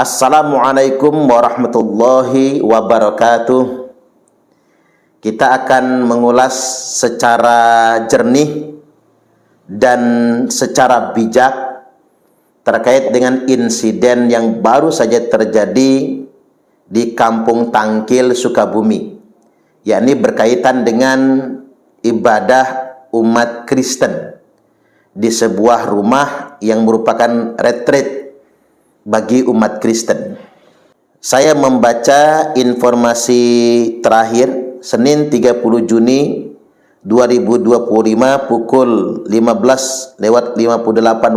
Assalamualaikum warahmatullahi wabarakatuh. Kita akan mengulas secara jernih dan secara bijak terkait dengan insiden yang baru saja terjadi di Kampung Tangkil, Sukabumi, yakni berkaitan dengan ibadah umat Kristen di sebuah rumah yang merupakan retreat bagi umat Kristen. Saya membaca informasi terakhir Senin 30 Juni 2025 pukul 15:58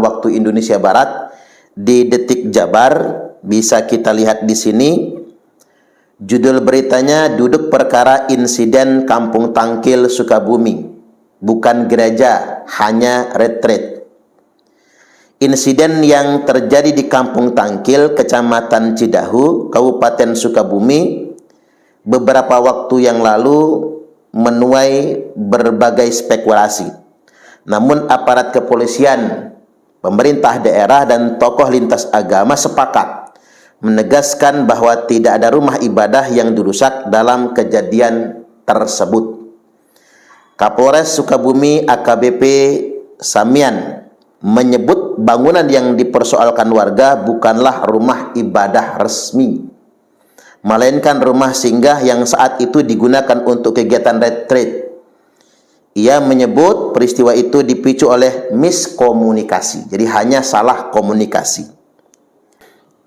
waktu Indonesia Barat di Detik Jabar. Bisa kita lihat di sini. Judul beritanya, duduk perkara insiden Kampung Tangkil, Sukabumi. Bukan gereja, hanya retreat. Insiden yang terjadi di Kampung Tangkil, Kecamatan Cidahu, Kabupaten Sukabumi, beberapa waktu yang lalu menuai berbagai spekulasi. Namun aparat kepolisian, pemerintah daerah, dan tokoh lintas agama sepakat menegaskan bahwa tidak ada rumah ibadah yang dirusak dalam kejadian tersebut. Kapolres Sukabumi AKBP Samian menyebut bangunan yang dipersoalkan warga bukanlah rumah ibadah resmi, melainkan rumah singgah yang saat itu digunakan untuk kegiatan retreat. Ia menyebut peristiwa itu dipicu oleh miskomunikasi, jadi hanya salah komunikasi.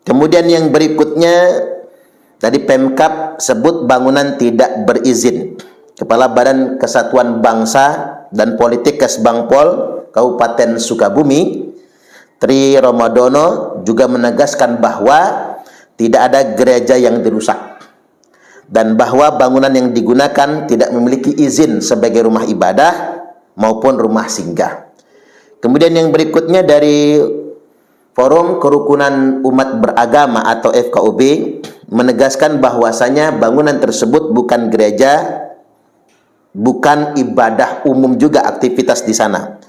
Kemudian yang berikutnya, tadi Pemkab sebut bangunan tidak berizin. Kepala Badan Kesatuan Bangsa dan Politik Kesbangpol Kabupaten Sukabumi, Tri Romadono, juga menegaskan bahwa tidak ada gereja yang dirusak dan bahwa bangunan yang digunakan tidak memiliki izin sebagai rumah ibadah maupun rumah singgah. Kemudian yang berikutnya dari Forum Kerukunan Umat Beragama atau FKUB menegaskan bahwasanya bangunan tersebut bukan gereja, bukan ibadah umum juga aktivitas di sana.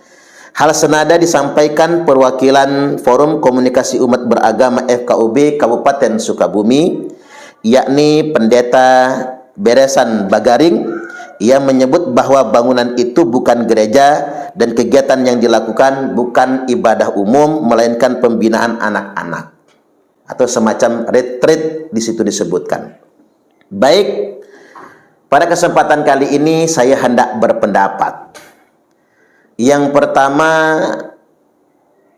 Hal senada disampaikan perwakilan Forum Komunikasi Umat Beragama FKUB Kabupaten Sukabumi, yakni Pendeta Beresan Bagaring. Ia menyebut bahwa bangunan itu bukan gereja dan kegiatan yang dilakukan bukan ibadah umum, melainkan pembinaan anak-anak atau semacam retreat di situ disebutkan. Baik, pada kesempatan kali ini saya hendak berpendapat. Yang pertama,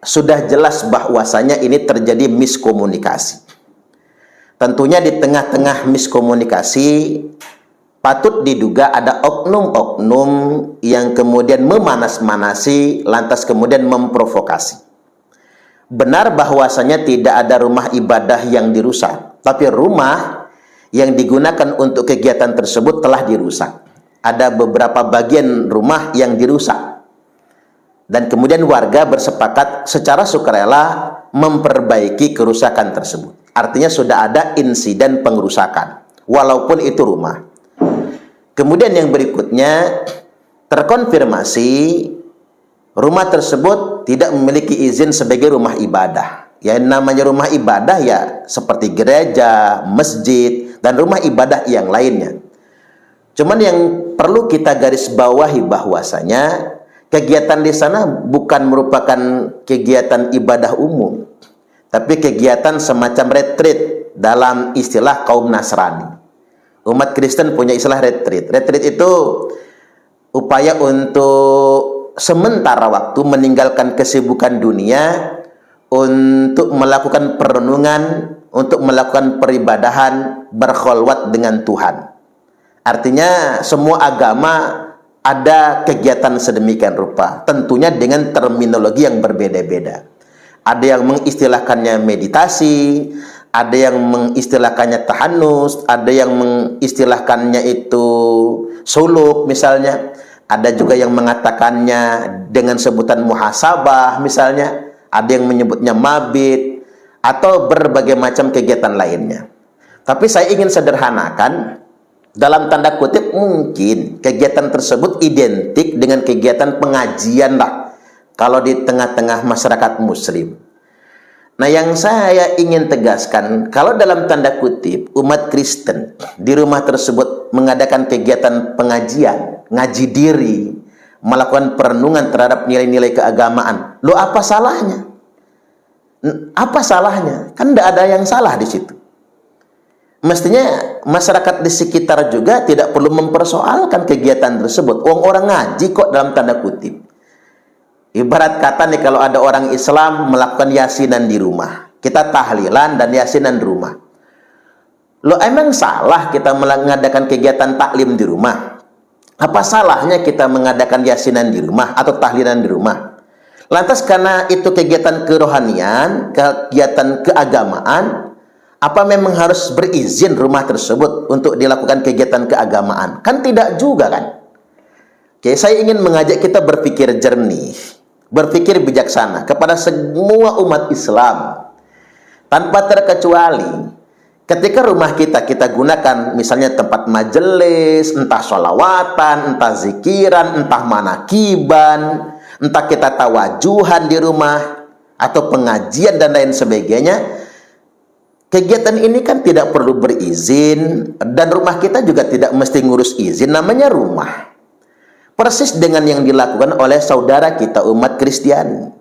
sudah jelas bahwasanya ini terjadi miskomunikasi. Tentunya di tengah-tengah miskomunikasi patut diduga ada oknum-oknum yang kemudian memanas-manasi lantas kemudian memprovokasi. Benar bahwasanya tidak ada rumah ibadah yang dirusak, tapi rumah yang digunakan untuk kegiatan tersebut telah dirusak. Ada beberapa bagian rumah yang dirusak. Dan kemudian warga bersepakat secara sukarela memperbaiki kerusakan tersebut. Artinya sudah ada insiden pengerusakan, walaupun itu rumah. Kemudian yang berikutnya, terkonfirmasi rumah tersebut tidak memiliki izin sebagai rumah ibadah. Ya, namanya rumah ibadah ya seperti gereja, masjid, dan rumah ibadah yang lainnya. Cuman yang perlu kita garis bawahi bahwasanya kegiatan di sana bukan merupakan kegiatan ibadah umum, tapi kegiatan semacam retreat dalam istilah kaum Nasrani. Umat Kristen punya istilah retreat. Retreat itu upaya untuk sementara waktu meninggalkan kesibukan dunia untuk melakukan perenungan, untuk melakukan peribadahan, berkholwat dengan Tuhan. Artinya semua agama ada kegiatan sedemikian rupa, tentunya dengan terminologi yang berbeda-beda. Ada yang mengistilahkannya meditasi, ada yang mengistilahkannya tahanus, ada yang mengistilahkannya itu suluk misalnya, ada juga yang mengatakannya dengan sebutan muhasabah misalnya, ada yang menyebutnya mabit, atau berbagai macam kegiatan lainnya. Tapi saya ingin sederhanakan, dalam tanda kutip mungkin kegiatan tersebut identik dengan kegiatan pengajian lah kalau di tengah-tengah masyarakat muslim. Nah, yang saya ingin tegaskan, kalau dalam tanda kutip umat Kristen di rumah tersebut mengadakan kegiatan pengajian, ngaji diri, melakukan perenungan terhadap nilai-nilai keagamaan, lo apa salahnya? Apa salahnya? Kan tidak ada yang salah di situ. Mestinya masyarakat di sekitar juga tidak perlu mempersoalkan kegiatan tersebut. Orang ngaji kok dalam tanda kutip. Ibarat kata nih, kalau ada orang Islam melakukan yasinan di rumah, kita tahlilan dan yasinan di rumah. Lo emang salah kita mengadakan kegiatan taklim di rumah? Apa salahnya kita mengadakan yasinan di rumah atau tahlilan di rumah? Lantas karena itu kegiatan kerohanian, kegiatan keagamaan, apa memang harus berizin rumah tersebut untuk dilakukan kegiatan keagamaan? Kan tidak juga kan? Oke, saya ingin mengajak kita berpikir jernih, berpikir bijaksana kepada semua umat Islam tanpa terkecuali. Ketika rumah kita gunakan misalnya tempat majelis, entah sholawatan, entah zikiran, entah manakiban, entah kita tawajuhan di rumah atau pengajian dan lain sebagainya, kegiatan ini kan tidak perlu berizin, dan rumah kita juga tidak mesti ngurus izin, namanya rumah. Persis dengan yang dilakukan oleh saudara kita umat Kristiani.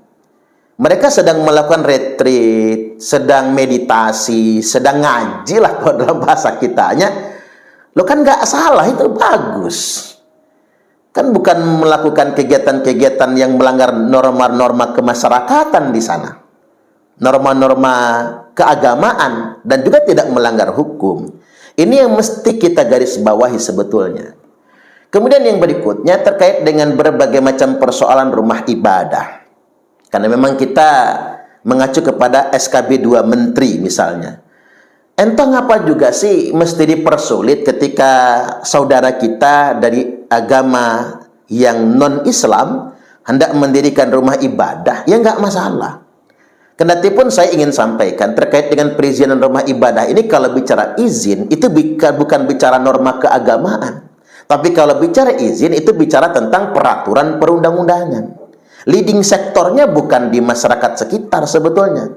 Mereka sedang melakukan retreat, sedang meditasi, sedang ngaji lah kalau dalam bahasa kitanya. Lo kan nggak salah, itu bagus. Kan bukan melakukan kegiatan-kegiatan yang melanggar norma-norma kemasyarakatan di sana. Norma-norma keagamaan dan juga tidak melanggar hukum. Ini yang mesti kita garis bawahi sebetulnya. Kemudian yang berikutnya terkait dengan berbagai macam persoalan rumah ibadah. Karena memang kita mengacu kepada SKB 2 Menteri misalnya. Entah ngapa juga sih mesti dipersulit ketika saudara kita dari agama yang non-Islam hendak mendirikan rumah ibadah, ya nggak masalah. Kendatipun saya ingin sampaikan terkait dengan perizinan rumah ibadah ini, kalau bicara izin itu bukan bicara norma keagamaan. Tapi kalau bicara izin itu bicara tentang peraturan perundang-undangan. Leading sektornya bukan di masyarakat sekitar sebetulnya.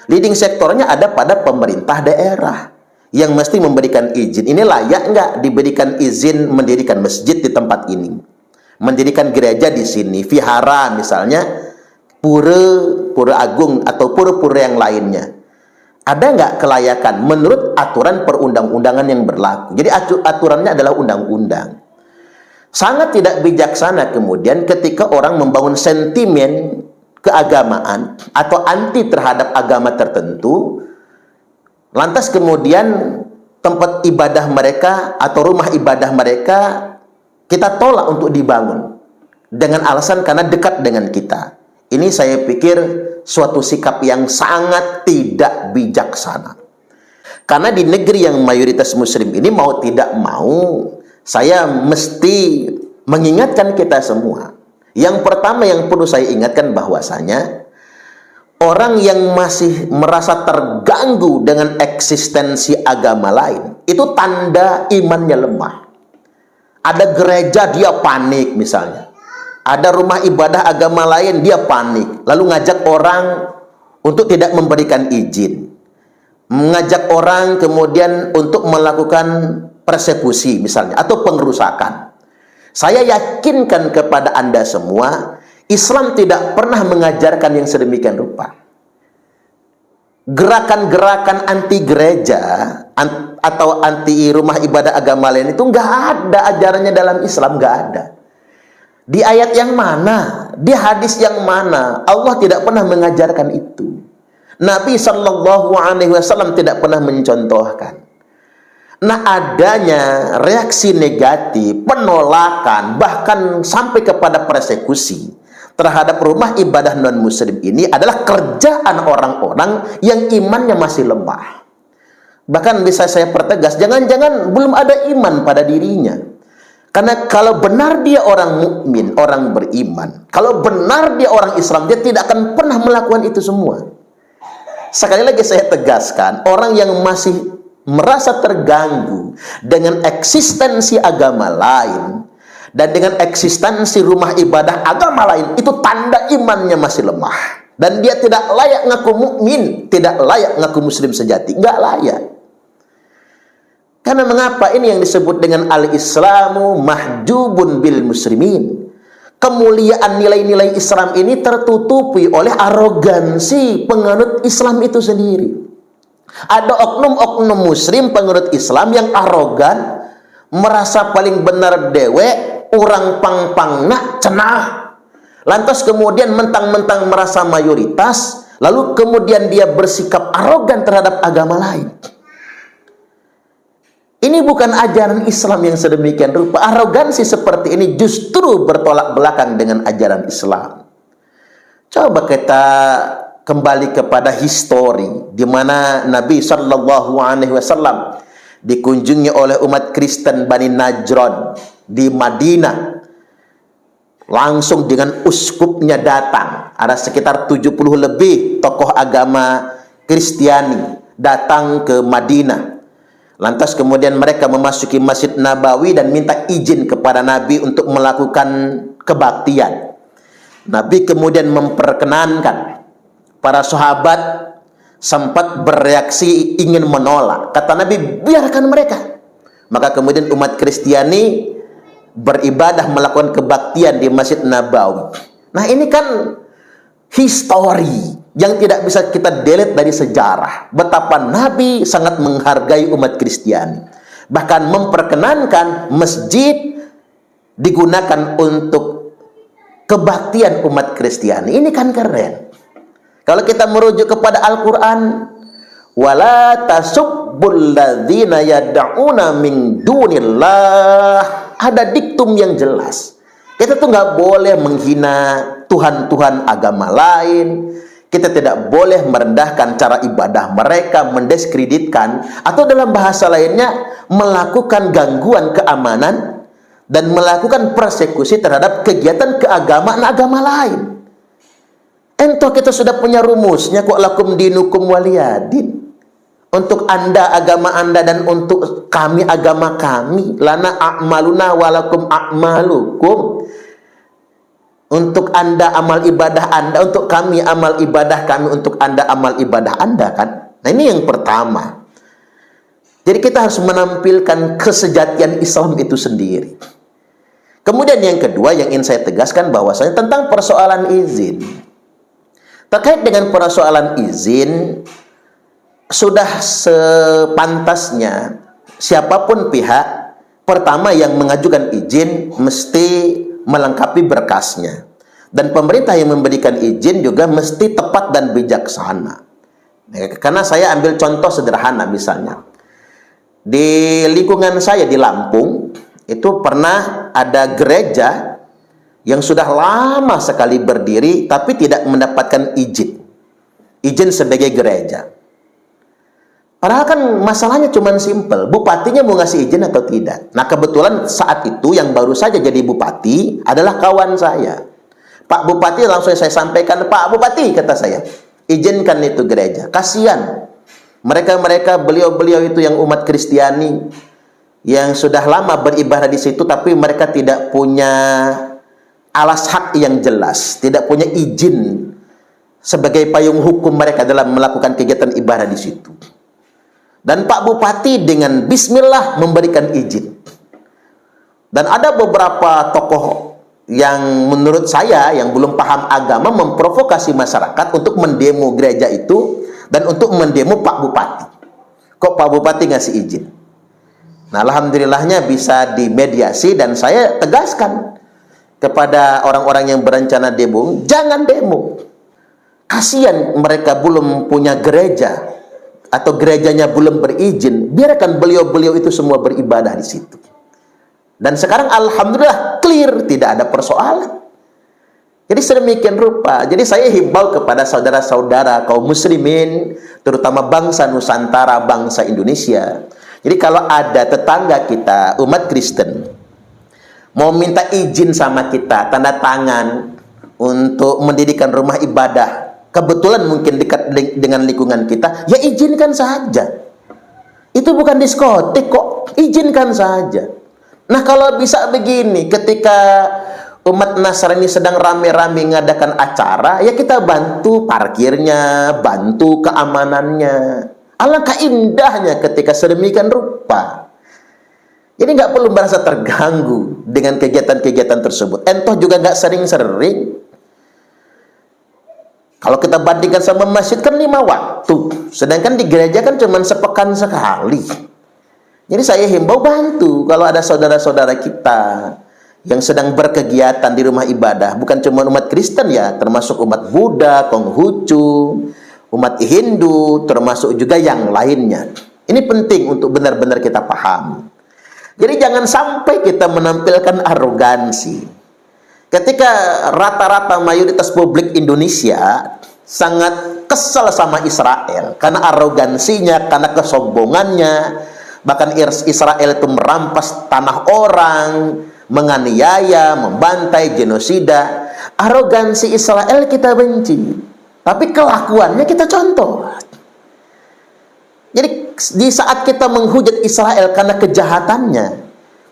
Leading sektornya ada pada pemerintah daerah yang mesti memberikan izin. Ini layak nggak diberikan izin mendirikan masjid di tempat ini, mendirikan gereja di sini, vihara misalnya, pura agung atau pura-pura yang lainnya. Ada nggak kelayakan menurut aturan perundang-undangan yang berlaku? Jadi aturannya adalah undang-undang. Sangat tidak bijaksana kemudian ketika orang membangun sentimen keagamaan atau anti terhadap agama tertentu, lantas kemudian tempat ibadah mereka atau rumah ibadah mereka kita tolak untuk dibangun dengan alasan karena dekat dengan kita. Ini saya pikir suatu sikap yang sangat tidak bijaksana. Karena di negeri yang mayoritas muslim ini, mau tidak mau, saya mesti mengingatkan kita semua. Yang pertama yang perlu saya ingatkan bahwasanya orang yang masih merasa terganggu dengan eksistensi agama lain, itu tanda imannya lemah. Ada gereja dia panik misalnya. Ada rumah ibadah agama lain dia panik. Lalu ngajak orang untuk tidak memberikan izin. Mengajak orang kemudian untuk melakukan persekusi misalnya atau pengerusakan. Saya yakinkan kepada Anda semua, Islam tidak pernah mengajarkan yang sedemikian rupa. Gerakan-gerakan anti gereja atau anti rumah ibadah agama lain itu nggak ada ajarannya dalam Islam, nggak ada. Di ayat yang mana? Di hadis yang mana? Allah tidak pernah mengajarkan itu. Nabi Shallallahu Alaihi Wasallam tidak pernah mencontohkan. Nah, adanya reaksi negatif, penolakan, bahkan sampai kepada persekusi terhadap rumah ibadah non-muslim ini adalah kerjaan orang-orang yang imannya masih lemah. Bahkan bisa saya pertegas, jangan-jangan belum ada iman pada dirinya. Karena kalau benar dia orang mukmin, orang beriman, kalau benar dia orang Islam, dia tidak akan pernah melakukan itu semua. Sekali lagi saya tegaskan, orang yang masih merasa terganggu dengan eksistensi agama lain dan dengan eksistensi rumah ibadah agama lain, itu tanda imannya masih lemah. Dan dia tidak layak ngaku mukmin, tidak layak ngaku muslim sejati, nggak layak. Karena mengapa? Ini yang disebut dengan al-Islamu mahjubun bil muslimin. Kemuliaan nilai-nilai Islam ini tertutupi oleh arogansi penganut Islam itu sendiri. Ada oknum-oknum muslim penganut Islam yang arogan, merasa paling benar dewe, orang pang-pangna cenah. Lantas kemudian mentang-mentang merasa mayoritas, lalu kemudian dia bersikap arogan terhadap agama lain. Ini bukan ajaran Islam yang sedemikian rupa. Arogansi seperti ini justru bertolak belakang dengan ajaran Islam. Coba kita kembali kepada histori di mana Nabi Shallallahu Alaihi Wasallam dikunjungi oleh umat Kristen Bani Najran di Madinah. Langsung dengan uskupnya datang. Ada sekitar 70 lebih tokoh agama Kristiani datang ke Madinah. Lantas kemudian mereka memasuki Masjid Nabawi dan minta izin kepada Nabi untuk melakukan kebaktian. Nabi kemudian memperkenankan. Para sahabat sempat bereaksi ingin menolak. Kata Nabi, biarkan mereka. Maka kemudian umat Kristiani beribadah melakukan kebaktian di Masjid Nabawi. Nah, ini kan histori yang tidak bisa kita delete dari sejarah. Betapa Nabi sangat menghargai umat Kristiani. Bahkan memperkenankan masjid digunakan untuk kebaktian umat Kristiani. Ini kan keren. Kalau kita merujuk kepada Al-Quran, wala tasubbul ladzina yad'una min dunillah. Ada diktum yang jelas. Kita tuh nggak boleh menghina Tuhan-Tuhan agama lain. Kita tidak boleh merendahkan cara ibadah mereka, mendiskreditkan, atau dalam bahasa lainnya melakukan gangguan keamanan dan melakukan persekusi terhadap kegiatan keagamaan agama lain. Entah kita sudah punya rumusnya kok, lakum dinukum waliyadin. Untuk Anda agama Anda dan untuk kami agama kami. Lana a'maluna walakum a'malukum. Untuk Anda amal ibadah Anda, untuk kami amal ibadah kami, untuk Anda amal ibadah Anda, kan? Nah, ini yang pertama. Jadi kita harus menampilkan kesejatian Islam itu sendiri. Kemudian yang kedua yang ingin saya tegaskan bahwasanya tentang persoalan izin. Terkait dengan persoalan izin, sudah sepantasnya siapapun pihak, pertama yang mengajukan izin mesti melengkapi berkasnya. Dan pemerintah yang memberikan izin juga mesti tepat dan bijaksana. Karena saya ambil contoh sederhana misalnya. Di lingkungan saya di Lampung, itu pernah ada gereja yang sudah lama sekali berdiri tapi tidak mendapatkan izin. Izin sebagai gereja. Padahal kan masalahnya cuma simpel, bupatinya mau ngasih izin atau tidak. Nah, kebetulan saat itu yang baru saja jadi bupati adalah kawan saya. Pak Bupati, langsung saya sampaikan, Pak Bupati, kata saya, izinkan itu gereja. Kasihan mereka beliau-beliau itu yang umat Kristiani yang sudah lama beribadah di situ, tapi mereka tidak punya alas hak yang jelas, tidak punya izin sebagai payung hukum mereka dalam melakukan kegiatan ibadah di situ. Dan Pak Bupati dengan bismillah memberikan izin. Dan ada beberapa tokoh yang menurut saya yang belum paham agama memprovokasi masyarakat untuk mendemo gereja itu dan untuk mendemo Pak Bupati. Kok Pak Bupati ngasih izin? Nah, alhamdulillahnya bisa dimediasi dan saya tegaskan kepada orang-orang yang berencana demo, jangan demo. Kasihan mereka belum punya gereja atau gerejanya belum berizin, biarkan beliau-beliau itu semua beribadah di situ. Dan sekarang alhamdulillah clear, tidak ada persoalan. Jadi sedemikian rupa. Jadi saya himbau kepada saudara-saudara kaum muslimin, terutama bangsa Nusantara, bangsa Indonesia. Jadi kalau ada tetangga kita, umat Kristen, mau minta izin sama kita, tanda tangan untuk mendirikan rumah ibadah, kebetulan mungkin dekat dengan lingkungan kita, ya izinkan saja. Itu bukan diskotik kok, izinkan saja. Nah, kalau bisa begini, ketika Umat Nasrani sedang rame-rame mengadakan acara, ya kita bantu parkirnya, bantu keamanannya. Alangkah indahnya ketika sedemikian rupa. Jadi nggak perlu merasa terganggu dengan kegiatan-kegiatan tersebut. Entoh juga nggak sering-sering. Kalau kita bandingkan sama masjid kan 5 waktu, sedangkan di gereja kan cuma sepekan sekali. Jadi saya himbau bantu kalau ada saudara-saudara kita yang sedang berkegiatan di rumah ibadah, bukan cuma umat Kristen ya, termasuk umat Buddha, Konghucu, umat Hindu, termasuk juga yang lainnya. Ini penting untuk benar-benar kita pahami. Jadi jangan sampai kita menampilkan arogansi. Ketika rata-rata mayoritas publik Indonesia sangat kesal sama Israel karena arogansinya, karena kesombongannya, bahkan Israel itu merampas tanah orang, menganiaya, membantai, genosida. Arogansi Israel kita benci, tapi kelakuannya kita contoh. Jadi di saat kita menghujat Israel karena kejahatannya,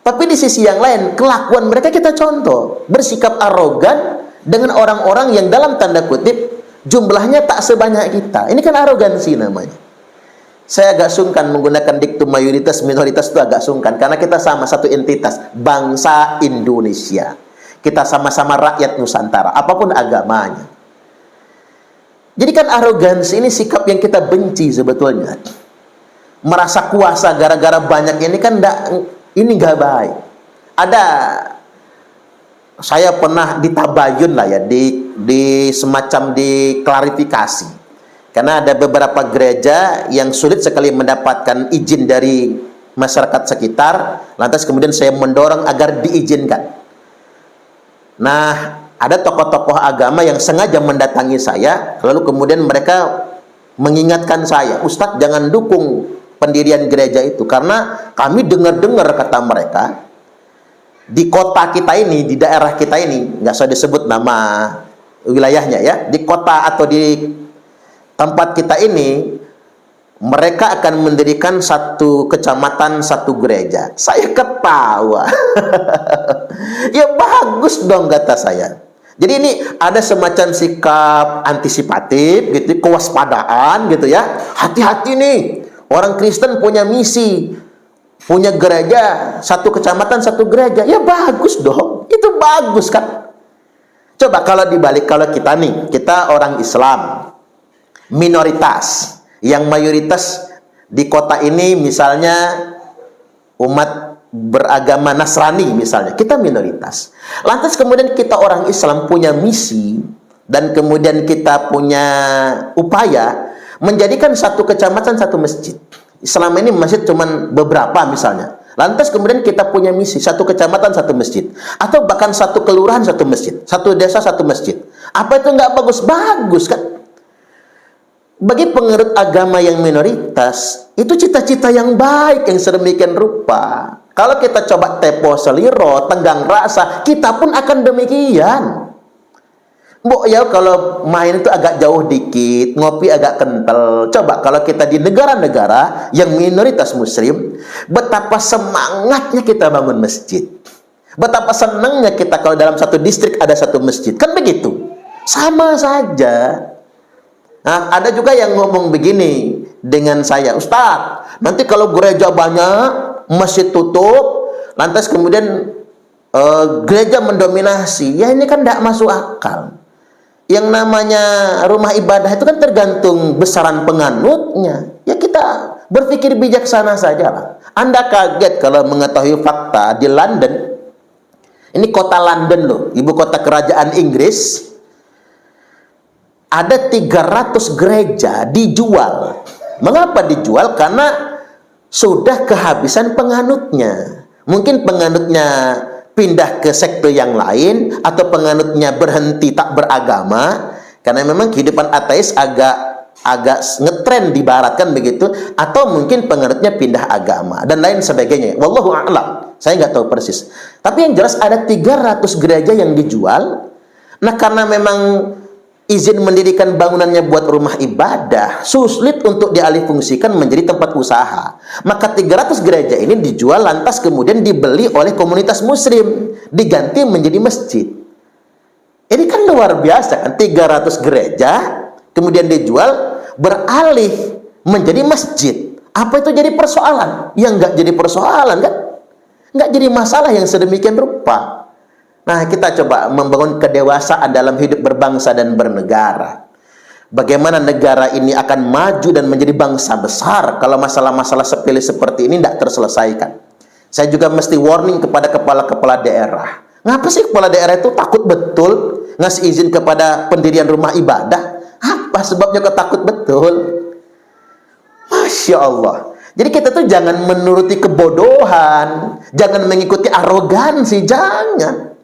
tapi di sisi yang lain kelakuan mereka kita contoh, bersikap arogan dengan orang-orang yang dalam tanda kutip jumlahnya tak sebanyak kita. Ini kan arogansi namanya. Saya agak sungkan menggunakan diktum mayoritas minoritas, itu agak sungkan karena kita sama satu entitas, bangsa Indonesia. Kita sama-sama rakyat Nusantara, apapun agamanya. Jadi kan arogansi ini sikap yang kita benci sebetulnya. Merasa kuasa gara-gara banyak ini kan ini nggak baik. Saya pernah ditabayun lah ya, di semacam diklarifikasi. Karena ada beberapa gereja yang sulit sekali mendapatkan izin dari masyarakat sekitar, lantas kemudian saya mendorong agar diizinkan. Nah, ada tokoh-tokoh agama yang sengaja mendatangi saya, lalu kemudian mereka mengingatkan saya, Ustadz jangan dukung pendirian gereja itu, karena kami dengar-dengar kata mereka, di kota kita ini, di daerah kita ini, nggak usah disebut nama wilayahnya ya, di kota atau di tempat kita ini, mereka akan mendirikan satu kecamatan, satu gereja. Saya ketawa. Ya bagus dong kata saya. Jadi ini ada semacam sikap antisipatif gitu, kewaspadaan gitu ya. Hati-hati nih, orang Kristen punya misi, punya gereja, satu kecamatan, satu gereja. Ya bagus dong, itu bagus kan. Coba kalau dibalik, kalau kita nih, kita orang Islam, minoritas, yang mayoritas di kota ini misalnya umat beragama Nasrani misalnya, kita minoritas. Lantas kemudian kita orang Islam punya misi, dan kemudian kita punya upaya menjadikan satu kecamatan satu masjid. Selama ini masjid cuman beberapa misalnya. Lantas kemudian kita punya misi, satu kecamatan satu masjid, atau bahkan satu kelurahan satu masjid, satu desa satu masjid. Apa itu nggak bagus? Bagus kan? Bagi pengerut agama yang minoritas, itu cita-cita yang baik yang sedemikian rupa. Kalau kita coba tepo seliro, tenggang rasa, kita pun akan demikian. Mbok ya kalau main itu agak jauh dikit, ngopi agak kental. Coba kalau kita di negara-negara yang minoritas muslim, betapa semangatnya kita bangun masjid. Betapa senangnya kita kalau dalam satu distrik ada satu masjid. Kan begitu? Sama saja. Nah, ada juga yang ngomong begini dengan saya, Ustadz, nanti kalau gereja banyak, masjid tutup, lantas kemudian gereja mendominasi. Ya ini kan tidak masuk akal. Yang namanya rumah ibadah itu kan tergantung besaran penganutnya. Ya kita berpikir bijaksana saja lah. Anda kaget kalau mengetahui fakta di London, ini kota London loh, ibu kota kerajaan Inggris, ada 300 gereja dijual. Mengapa dijual? Karena sudah kehabisan penganutnya. Mungkin penganutnya pindah ke sekte yang lain, atau penganutnya berhenti tak beragama, karena memang kehidupan ateis agak ngetren di barat kan begitu, atau mungkin penganutnya pindah agama dan lain sebagainya. Wallahu a'lam, saya nggak tahu persis. Tapi yang jelas ada 300 gereja yang dijual. Nah karena memang izin mendirikan bangunannya buat rumah ibadah sulit untuk dialihfungsikan menjadi tempat usaha, maka 300 gereja ini dijual, lantas kemudian dibeli oleh komunitas muslim, diganti menjadi masjid. Ini kan luar biasa kan, 300 gereja kemudian dijual, beralih menjadi masjid. Apa itu jadi persoalan? Ya nggak jadi persoalan kan? Nggak jadi masalah yang sedemikian rupa. Nah, kita coba membangun kedewasaan dalam hidup berbangsa dan bernegara. Bagaimana negara ini akan maju dan menjadi bangsa besar kalau masalah-masalah sepele seperti ini tidak terselesaikan. Saya juga mesti warning kepada kepala-kepala daerah. Ngapa sih kepala daerah itu takut betul ngasih izin kepada pendirian rumah ibadah? Apa sebabnya kok takut betul? Masya Allah. Jadi kita tuh jangan menuruti kebodohan, jangan mengikuti arogansi, jangan.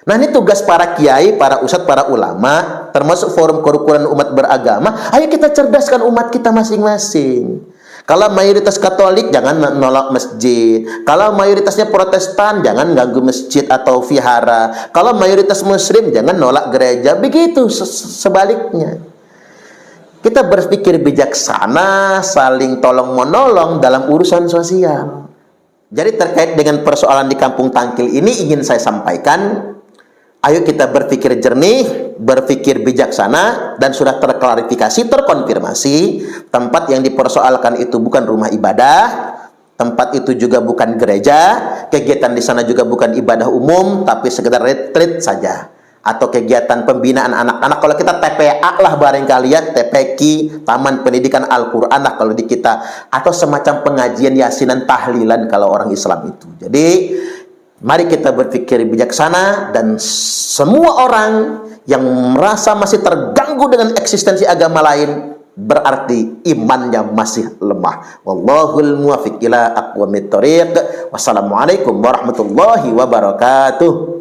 Nah, ini tugas para kiai, para ustadz, para ulama, termasuk forum kerukunan umat beragama. Ayo kita cerdaskan umat kita masing-masing. Kalau mayoritas Katolik, jangan menolak masjid. Kalau mayoritasnya Protestan, jangan ganggu masjid atau vihara. Kalau mayoritas Muslim, jangan nolak gereja. Begitu sebaliknya. Kita berpikir bijaksana, saling tolong-menolong dalam urusan sosial. Jadi terkait dengan persoalan di Kampung Tangkil ini ingin saya sampaikan, ayo kita berpikir jernih, berpikir bijaksana, dan sudah terklarifikasi, terkonfirmasi, tempat yang dipersoalkan itu bukan rumah ibadah, tempat itu juga bukan gereja, kegiatan di sana juga bukan ibadah umum, tapi sekedar retreat saja, atau kegiatan pembinaan anak-anak. Kalau kita TPA lah barangkali ya, TPQ, Taman Pendidikan Al-Quran lah kalau di kita, atau semacam pengajian yasinan tahlilan kalau orang Islam itu. Jadi mari kita berpikir bijaksana, dan semua orang yang merasa masih terganggu dengan eksistensi agama lain berarti imannya masih lemah. Wallahul muwaffiq ila aqwamit thoriq. Wassalamualaikum warahmatullahi wabarakatuh.